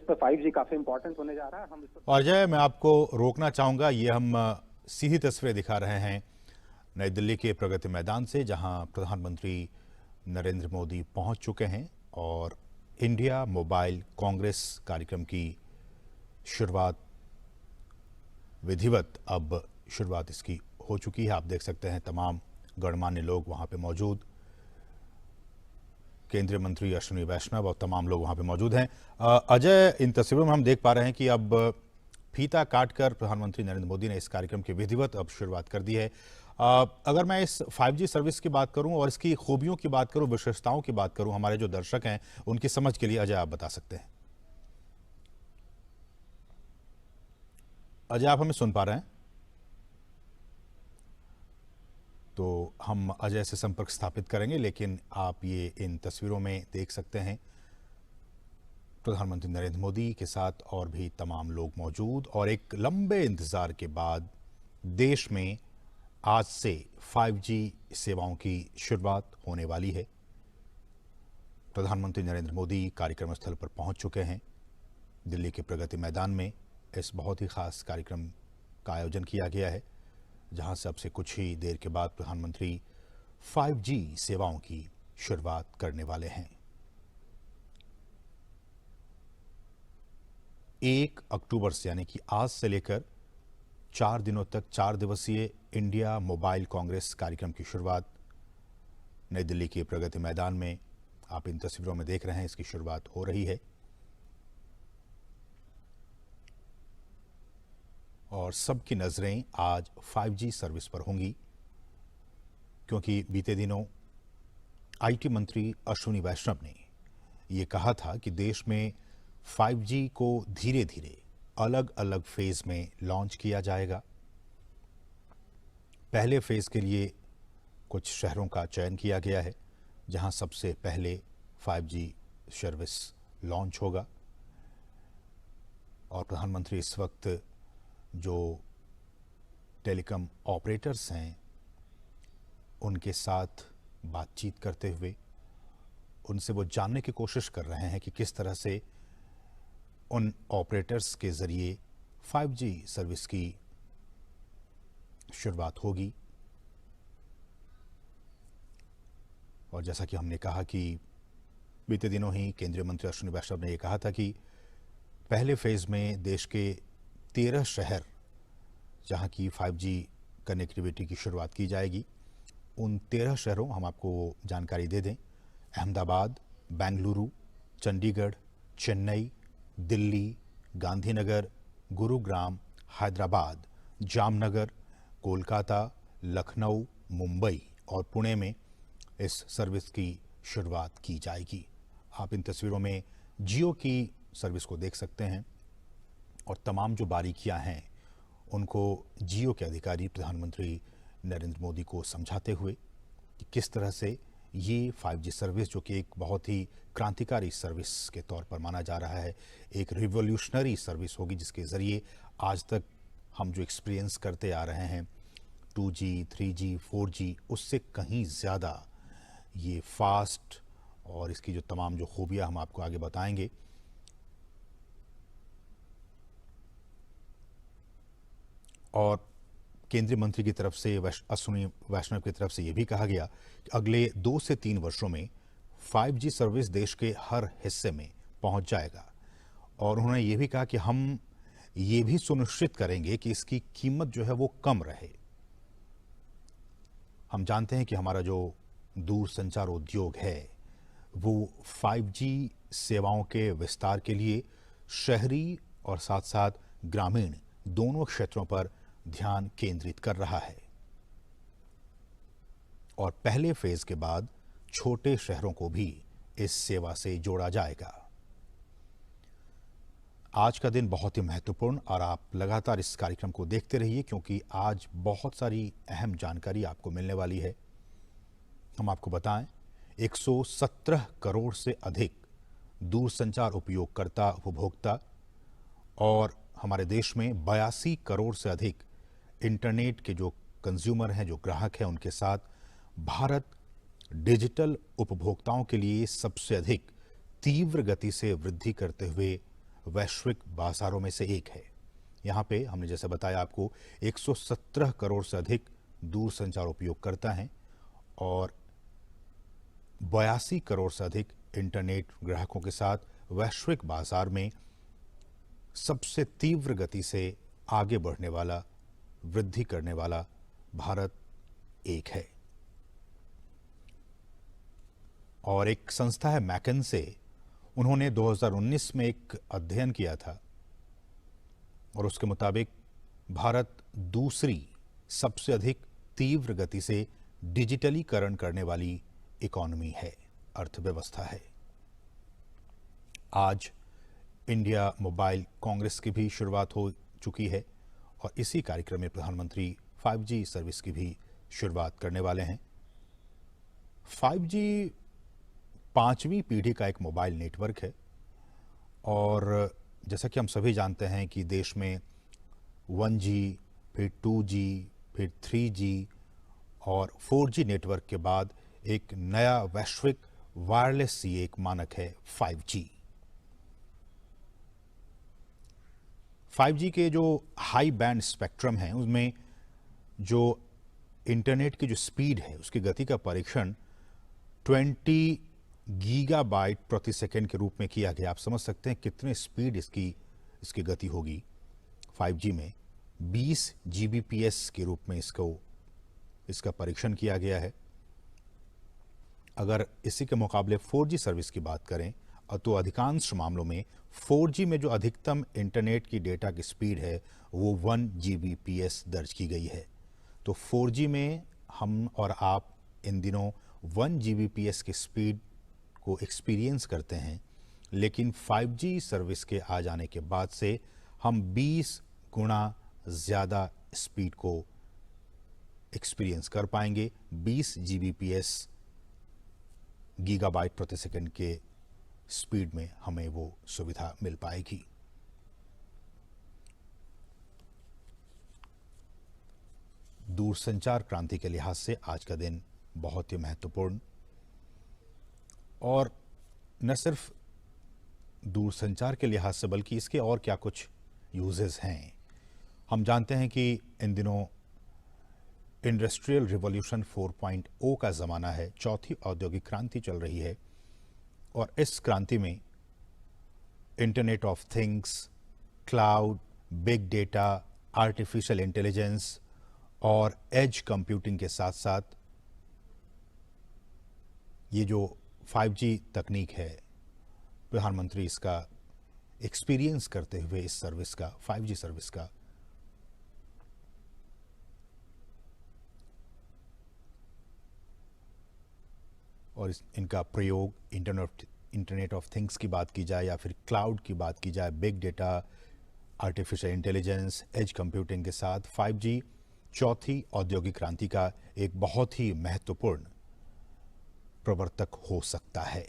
पे 5G काफी important होने जा रहा है। हम इस पर और अजय, मैं आपको रोकना चाहूंगा। ये हम सीधी तस्वीरें दिखा रहे हैं नई दिल्ली के प्रगति मैदान से, जहां प्रधानमंत्री नरेंद्र मोदी पहुंच चुके हैं और इंडिया मोबाइल कांग्रेस कार्यक्रम की शुरुआत विधिवत अब शुरुआत इसकी हो चुकी है। आप देख सकते हैं तमाम गणमान्य लोग वहां पे मौजूद, केंद्रीय मंत्री अश्विनी वैष्णव और तमाम लोग वहां पे मौजूद हैं। अजय, इन तस्वीरों में हम देख पा रहे हैं कि अब फीता काटकर प्रधानमंत्री नरेंद्र मोदी ने इस कार्यक्रम की विधिवत अब शुरुआत कर दी है। अगर मैं इस 5G सर्विस की बात करूं और इसकी खूबियों की बात करूं, विशेषताओं की बात करूं, हमारे जो दर्शक हैं उनकी समझ के लिए अजय आप बता सकते हैं। अजय, आप हमें सुन पा रहे हैं? तो हम अजय से संपर्क स्थापित करेंगे, लेकिन आप ये इन तस्वीरों में देख सकते हैं प्रधानमंत्री नरेंद्र मोदी के साथ और भी तमाम लोग मौजूद, और एक लंबे इंतजार के बाद देश में आज से 5G सेवाओं की शुरुआत होने वाली है। प्रधानमंत्री नरेंद्र मोदी कार्यक्रम स्थल पर पहुंच चुके हैं। दिल्ली के प्रगति मैदान में इस बहुत ही खास कार्यक्रम का आयोजन किया गया है, जहां से अब से कुछ ही देर के बाद प्रधानमंत्री 5G सेवाओं की शुरुआत करने वाले हैं। 1 अक्टूबर से, यानी कि आज से लेकर 4 दिनों तक 4 दिवसीय इंडिया मोबाइल कांग्रेस कार्यक्रम की शुरुआत नई दिल्ली के प्रगति मैदान में आप इन तस्वीरों में देख रहे हैं, इसकी शुरुआत हो रही है। और सबकी नजरें आज 5G सर्विस पर होंगी, क्योंकि बीते दिनों आईटी मंत्री अश्विनी वैष्णव ने ये कहा था कि देश में 5G को धीरे धीरे अलग अलग फेज में लॉन्च किया जाएगा। पहले फेज के लिए कुछ शहरों का चयन किया गया है, जहां सबसे पहले 5G सर्विस लॉन्च होगा। और प्रधानमंत्री इस वक्त जो टेलीकॉम ऑपरेटर्स हैं उनके साथ बातचीत करते हुए उनसे वो जानने की कोशिश कर रहे हैं कि किस तरह से उन ऑपरेटर्स के जरिए 5G सर्विस की शुरुआत होगी। और जैसा कि हमने कहा कि बीते दिनों ही केंद्रीय मंत्री अश्विनी वैष्णव ने यह कहा था कि पहले फेज में देश के 13 शहर जहां की 5G कनेक्टिविटी की शुरुआत की जाएगी, उन 13 शहरों, हम आपको जानकारी दे दें, अहमदाबाद, बेंगलुरु, चंडीगढ़, चेन्नई, दिल्ली, गांधीनगर, गुरुग्राम, हैदराबाद, जामनगर, कोलकाता, लखनऊ, मुंबई और पुणे में इस सर्विस की शुरुआत की जाएगी। आप इन तस्वीरों में जियो की सर्विस को देख सकते हैं और तमाम जो बारीकियां हैं उनको जियो के अधिकारी प्रधानमंत्री नरेंद्र मोदी को समझाते हुए कि किस तरह से ये 5G सर्विस, जो कि एक बहुत ही क्रांतिकारी सर्विस के तौर पर माना जा रहा है, एक रिवॉल्यूशनरी सर्विस होगी, जिसके ज़रिए आज तक हम जो एक्सपीरियंस करते आ रहे हैं 2G, 3G, 4G, उससे कहीं ज़्यादा ये फास्ट, और इसकी जो तमाम जो खूबियाँ हम आपको आगे बताएंगे। और केंद्रीय मंत्री की तरफ से, अश्विनी वैष्णव की तरफ से यह भी कहा गया कि अगले 2 से 3 वर्षों में 5G सर्विस देश के हर हिस्से में पहुंच जाएगा। और उन्होंने ये भी कहा कि हम ये भी सुनिश्चित करेंगे कि इसकी कीमत जो है वो कम रहे। हम जानते हैं कि हमारा जो दूरसंचार उद्योग है वो 5G सेवाओं के विस्तार के लिए शहरी और साथ साथ ग्रामीण दोनों क्षेत्रों पर ध्यान केंद्रित कर रहा है। और पहले फेज के बाद छोटे शहरों को भी इस सेवा से जोड़ा जाएगा। आज का दिन बहुत ही महत्वपूर्ण, और आप लगातार इस कार्यक्रम को देखते रहिए, क्योंकि आज बहुत सारी अहम जानकारी आपको मिलने वाली है। हम आपको बताएं, 117 करोड़ से अधिक दूरसंचार उपयोगकर्ता, उपभोक्ता, और हमारे देश में 82 करोड़ से अधिक इंटरनेट के जो कंज्यूमर हैं, जो ग्राहक हैं, उनके साथ भारत डिजिटल उपभोक्ताओं के लिए सबसे अधिक तीव्र गति से वृद्धि करते हुए वैश्विक बाजारों में से एक है। यहाँ पे हमने जैसे बताया आपको 117 करोड़ से अधिक दूरसंचार उपयोगकर्ता हैं और 82 करोड़ से अधिक इंटरनेट ग्राहकों के साथ वैश्विक बाजार में सबसे तीव्र गति से आगे बढ़ने वाला, वृद्धि करने वाला भारत एक है। और एक संस्था है मैकिन्से, उन्होंने 2019 में एक अध्ययन किया था और उसके मुताबिक भारत दूसरी सबसे अधिक तीव्र गति से डिजिटलीकरण करने वाली इकोनॉमी है, अर्थव्यवस्था है। आज इंडिया मोबाइल कांग्रेस की भी शुरुआत हो चुकी है और इसी कार्यक्रम में प्रधानमंत्री 5G सर्विस की भी शुरुआत करने वाले हैं। 5G 5वीं पीढ़ी का एक मोबाइल नेटवर्क है और जैसा कि हम सभी जानते हैं कि देश में 1G, फिर 2G, फिर 3G और 4G नेटवर्क के बाद एक नया वैश्विक वायरलेस सीए एक मानक है 5G। 5G के जो हाई बैंड स्पेक्ट्रम है उसमें जो इंटरनेट की जो स्पीड है उसकी गति का परीक्षण 20 गीगाबाइट प्रति सेकंड के रूप में किया गया। आप समझ सकते हैं कितने स्पीड इसकी गति होगी। 5G में 20 Gbps के रूप में इसका परीक्षण किया गया है। अगर इसी के मुकाबले 4G सर्विस की बात करें तो अधिकांश मामलों में 4G में जो अधिकतम इंटरनेट की डेटा की स्पीड है वो 1 Gbps दर्ज की गई है। तो 4G में हम और आप इन दिनों 1 Gbps की स्पीड को एक्सपीरियंस करते हैं, लेकिन 5G सर्विस के आ जाने के बाद से हम 20 गुना ज़्यादा स्पीड को एक्सपीरियंस कर पाएंगे। 20 Gbps गीगाबाइट प्रति सेकंड के स्पीड में हमें वो सुविधा मिल पाएगी। दूरसंचार क्रांति के लिहाज से आज का दिन बहुत ही महत्वपूर्ण, और न सिर्फ दूरसंचार के लिहाज से बल्कि इसके और क्या कुछ यूजेस हैं। हम जानते हैं कि इन दिनों इंडस्ट्रियल रिवॉल्यूशन 4.0 का ज़माना है, चौथी औद्योगिक क्रांति चल रही है और इस क्रांति में internet of things, cloud, big data, artificial intelligence और एज कंप्यूटिंग के साथ साथ ये जो 5G तकनीक है, प्रधानमंत्री इसका एक्सपीरियंस करते हुए इस सर्विस का, 5G सर्विस का और इनका प्रयोग इंटरनेट ऑफ थिंग्स की बात की जाए या फिर क्लाउड की बात की जाए, big data, artificial intelligence, edge computing के साथ 5G चौथी औद्योगिक क्रांति का एक बहुत ही महत्वपूर्ण प्रवर्तक हो सकता है।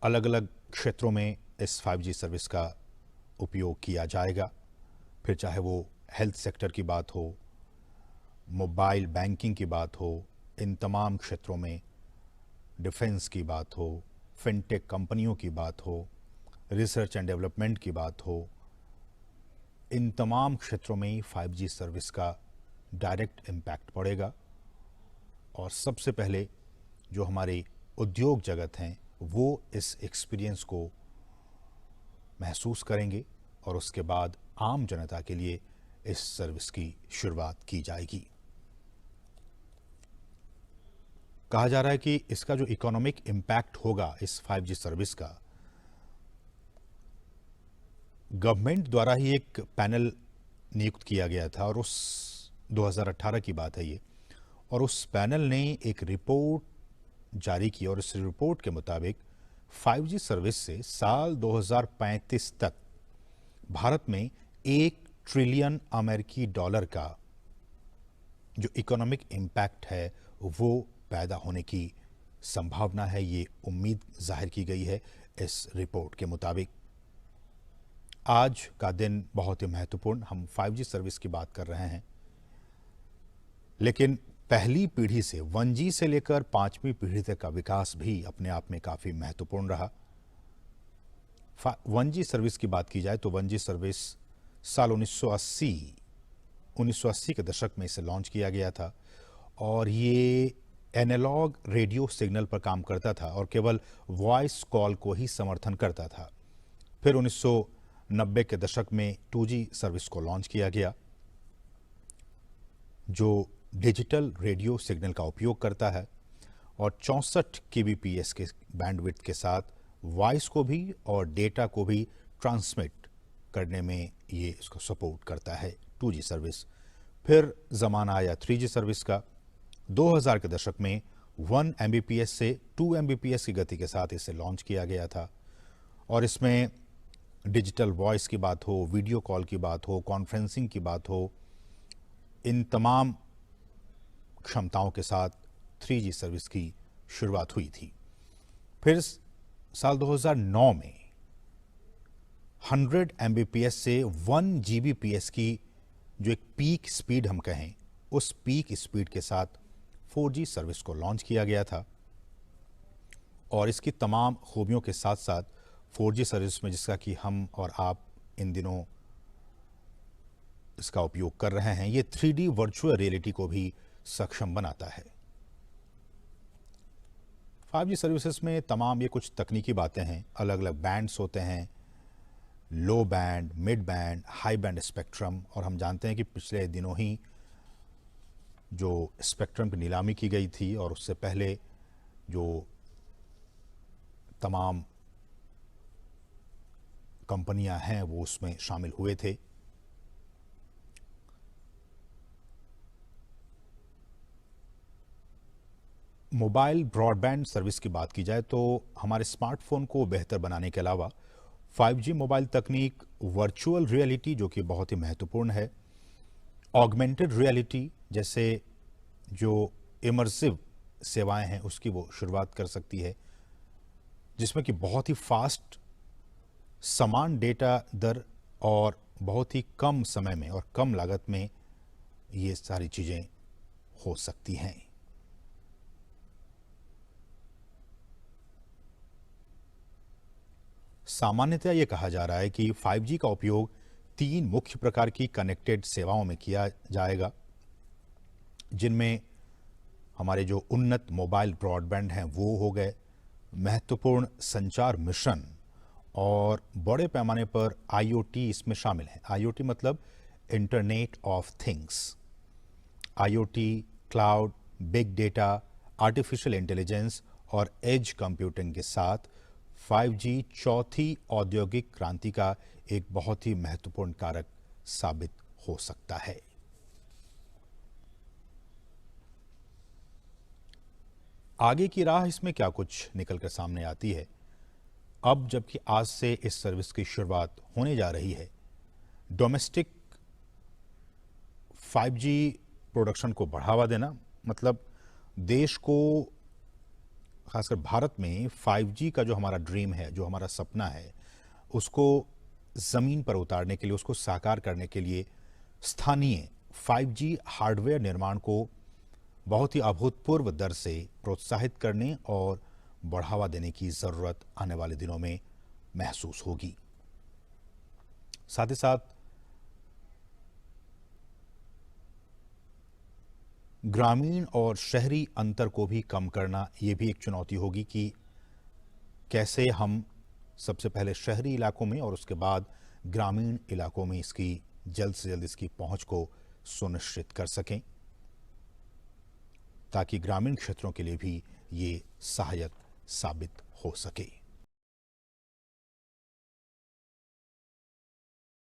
अलग अलग क्षेत्रों में इस 5G सर्विस का उपयोग किया जाएगा, फिर चाहे वो हेल्थ सेक्टर की बात हो, मोबाइल बैंकिंग की बात हो, इन तमाम क्षेत्रों में डिफेंस की बात हो, फिनटेक कंपनियों की बात हो, रिसर्च एंड डेवलपमेंट की बात हो, इन तमाम क्षेत्रों में 5G सर्विस का डायरेक्ट इम्पैक्ट पड़ेगा। और सबसे पहले जो हमारे उद्योग जगत हैं वो इस एक्सपीरियंस को महसूस करेंगे और उसके बाद आम जनता के लिए इस सर्विस की शुरुआत की जाएगी। कहा जा रहा है कि इसका जो इकोनॉमिक इम्पैक्ट होगा इस 5G सर्विस का, गवर्नमेंट द्वारा ही एक पैनल नियुक्त किया गया था और उस 2018 की बात है ये, और उस पैनल ने एक रिपोर्ट जारी की और इस रिपोर्ट के मुताबिक 5G सर्विस से साल 2035 तक भारत में $1 ट्रिलियन अमेरिकी डॉलर का जो इकोनॉमिक इम्पैक्ट है वो पैदा होने की संभावना है। ये उम्मीद जाहिर की गई है इस रिपोर्ट के मुताबिक। आज का दिन बहुत ही महत्वपूर्ण, हम 5G सर्विस की बात कर रहे हैं, लेकिन पहली पीढ़ी से 1G से लेकर 5वीं पीढ़ी तक का विकास भी अपने आप में काफ़ी महत्वपूर्ण रहा। 1G सर्विस की बात की जाए तो 1G सर्विस साल 1980 के दशक में इसे लॉन्च किया गया था और ये एनालॉग रेडियो सिग्नल पर काम करता था और केवल वॉइस कॉल को ही समर्थन करता था। फिर 1990 के दशक में 2G सर्विस को लॉन्च किया गया जो डिजिटल रेडियो सिग्नल का उपयोग करता है और 64 kbps के बैंडविड्थ के साथ वॉइस को भी और डेटा को भी ट्रांसमिट करने में ये इसको सपोर्ट करता है 2G सर्विस। फिर ज़माना आया 3G सर्विस का। 2000 के दशक में 1 Mbps से 2 Mbps की गति के साथ इसे लॉन्च किया गया था और इसमें डिजिटल वॉइस की बात हो, वीडियो कॉल की बात हो, कॉन्फ्रेंसिंग की बात हो, इन तमाम क्षमताओं के साथ 3G सर्विस की शुरुआत हुई थी। फिर साल 2009 में 100 Mbps से 1 Gbps की जो एक पीक स्पीड हम कहें, उस पीक स्पीड के साथ 4G सर्विस को लॉन्च किया गया था और इसकी तमाम खूबियों के साथ साथ 4G सर्विस में जिसका कि हम और आप इन दिनों इसका उपयोग कर रहे हैं, ये 3D वर्चुअल रियलिटी को भी सक्षम बनाता है। 5G सर्विसेज में तमाम ये कुछ तकनीकी बातें हैं, अलग अलग बैंड्स होते हैं, लो band, mid band, high band spectrum, और हम जानते हैं कि पिछले दिनों ही जो स्पेक्ट्रम की नीलामी की गई थी और उससे पहले जो तमाम कंपनियां हैं वो उसमें शामिल हुए थे। मोबाइल ब्रॉडबैंड सर्विस की बात की जाए तो हमारे स्मार्टफोन को बेहतर बनाने के अलावा 5G मोबाइल तकनीक वर्चुअल रियलिटी जो कि बहुत ही महत्वपूर्ण है, ऑगमेंटेड रियलिटी जैसे जो इमर्सिव सेवाएं हैं उसकी वो शुरुआत कर सकती है, जिसमें कि बहुत ही फास्ट समान डेटा दर और बहुत ही कम समय में और कम लागत में ये सारी चीज़ें हो सकती हैं। सामान्यतः ये कहा जा रहा है कि 5G का उपयोग 3 मुख्य प्रकार की कनेक्टेड सेवाओं में किया जाएगा, जिनमें हमारे जो उन्नत मोबाइल ब्रॉडबैंड हैं वो हो गए, महत्वपूर्ण संचार मिशन और बड़े पैमाने पर IoT इसमें शामिल है। IoT मतलब internet of things. IoT, cloud, big data, artificial intelligence और एज कंप्यूटिंग के साथ 5G चौथी औद्योगिक क्रांति का एक बहुत ही महत्वपूर्ण कारक साबित हो सकता है। आगे की राह इसमें क्या कुछ निकलकर सामने आती है, अब जबकि आज से इस सर्विस की शुरुआत होने जा रही है, डोमेस्टिक 5G प्रोडक्शन को बढ़ावा देना, मतलब देश को खासकर भारत में 5G का जो हमारा ड्रीम है, जो हमारा सपना है, उसको ज़मीन पर उतारने के लिए, उसको साकार करने के लिए स्थानीय 5G हार्डवेयर निर्माण को बहुत ही अभूतपूर्व दर से प्रोत्साहित करने और बढ़ावा देने की ज़रूरत आने वाले दिनों में महसूस होगी। साथ ही साथ ग्रामीण और शहरी अंतर को भी कम करना ये भी एक चुनौती होगी कि कैसे हम सबसे पहले शहरी इलाकों में और उसके बाद ग्रामीण इलाकों में इसकी जल्द से जल्द इसकी पहुंच को सुनिश्चित कर सकें, ताकि ग्रामीण क्षेत्रों के लिए भी ये सहायक साबित हो सके।